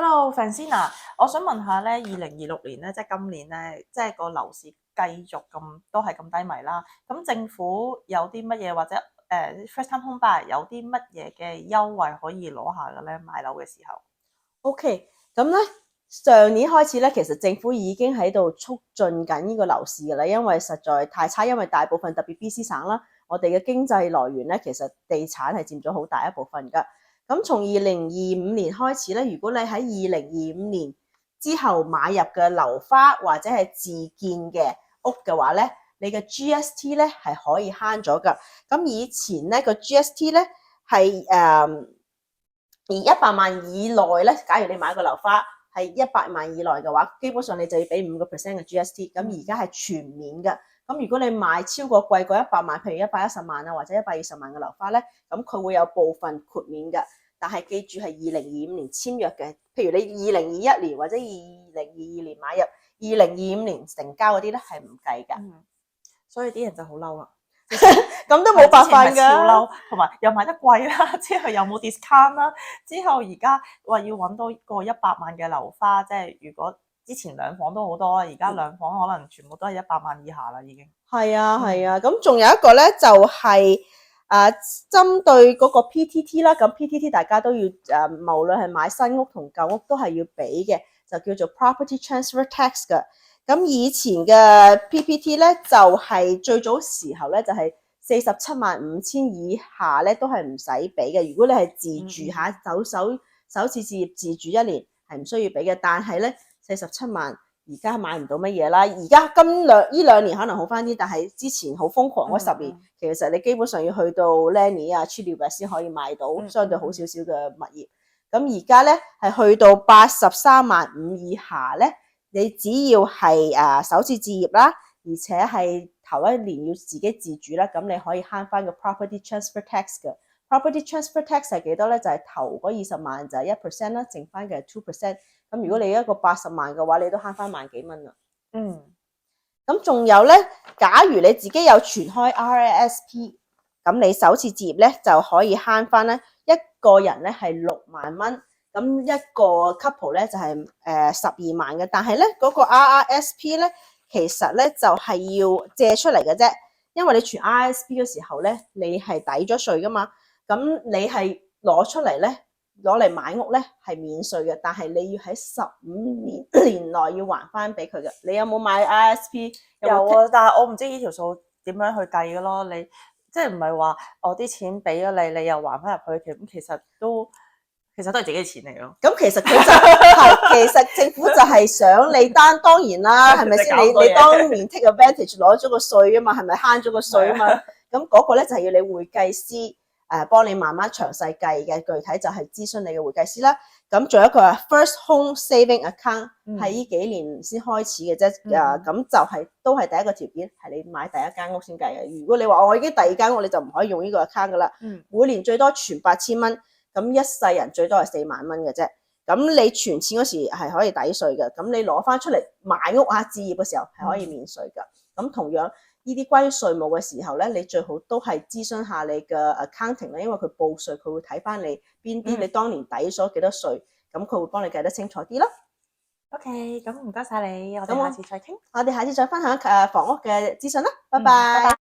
Hello，Francina，我想問下咧，2026年咧，即係今年咧，即係個樓市繼續都係咁低迷啦。咁政府有啲乜嘢或者first time home buyer 有啲乜嘢嘅優惠可以攞下嘅咧？買樓嘅時候。OK，咁咧上年開始咧，其實政府已經喺度促進緊呢個樓市㗎啦，因為實在太差，因為大部分特別 BC 省啦，我哋嘅經濟來源咧，其實地產係佔咗好大一部分㗎。咁從2025年開始咧，如果你喺2025年之後買入嘅樓花或者係自建嘅屋嘅話咧，你嘅 GST 咧係可以慳咗㗎。咁以前咧個 GST 咧係而100萬以內咧，假如你買個樓花係100萬以內嘅話，基本上你就要俾5% 嘅 GST。咁而家係全免嘅。咁如果你買超過貴過100萬，譬如110萬啊或者120萬嘅樓花咧，咁佢會有部分豁免嘅。但係記住係2025年簽約嘅，譬如你2021年或者2022年買入，2025年成交嗰啲咧係唔計㗎。所以啲人就好嬲啦。咁都冇辦法㗎，超嬲，同埋又買得貴啦，之後又冇 discount 啦，之後而家話要揾到個100萬嘅樓花，即係如果之前兩房都好多啦，而家兩房可能全部都係100萬以下啦，已經。係啊係啊，咁仲有一個咧就係針對嗰個 PTT 啦，咁 PTT 大家都要無論係買新屋同舊屋都係要俾嘅，就叫做 Property Transfer Tax 嘅。咁以前嘅 PPT 咧就係最早時候咧就係475000以下咧都係唔使俾嘅。如果你係自住下首次置業自住1年係唔需要俾嘅，但係咧47萬而家買唔到乜嘢啦。而家呢兩年可能好翻啲，但係之前好瘋狂嗰10年，其實你基本上要去到 Lenny 啊、Chilliwack 先可以買到相對好少少嘅物業。咁而家咧係去到83萬5以下咧。你只要係首次置業啦，而且係頭1年要自己自住啦，咁你可以慳翻個 property transfer tax 嘅。property transfer tax 係幾多咧？就係頭嗰20萬就係1% 啦，剩翻嘅 2%。咁如果你一個80萬嘅話，你都慳翻萬幾蚊啦。咁仲有咧，假如你自己有存開 RSP， 咁你首次置業咧就可以慳翻咧，一個人咧係6萬蚊。咁一個 couple 咧就係12萬嘅，但係咧嗰個 RRSP 咧其實咧就係要借出嚟嘅啫，因為你存 RSP 嘅時候咧，你係抵咗稅噶嘛，咁你係攞出嚟咧，攞嚟買屋咧係免稅嘅，但係你要喺15年內要還翻俾佢嘅。你有冇買 RSP？ 有啊，但係我唔知呢條數點樣去計嘅咯。你即係唔係話我啲錢俾咗你，你又還翻入去，咁其實都係自己嘅錢嚟咯。咁其實佢就係其實政府就係想你當然啦，係咪先？你當年 take advantage 攞咗個稅啊嘛，係咪慳咗個稅啊嘛？咁嗰個咧就係要你會計師幫你慢慢詳細計嘅，具體就係諮詢你嘅會計師啦。咁仲有一個係 First Home Saving Account，係呢幾年先開始嘅啫。咁就係都係第一個條件係你買第一間屋先計嘅。如果你話我已經第二間屋，你就唔可以用呢個 account 噶啦。每年最多存8000蚊。咁一世人最多係4萬蚊嘅啫，咁你存錢嗰時係可以抵稅嘅，咁你攞翻出嚟買屋置業嘅時候係可以免稅㗎。咁同樣呢啲關於稅務嘅時候咧，你最好都係諮詢下你嘅 accounting 啦，因為佢報稅佢會睇翻你邊啲你當年抵咗幾多稅，咁佢會幫你計得清楚啲咯。OK，咁唔該晒你，我哋下次再傾。我哋下次再分享房屋嘅資訊啦，拜拜。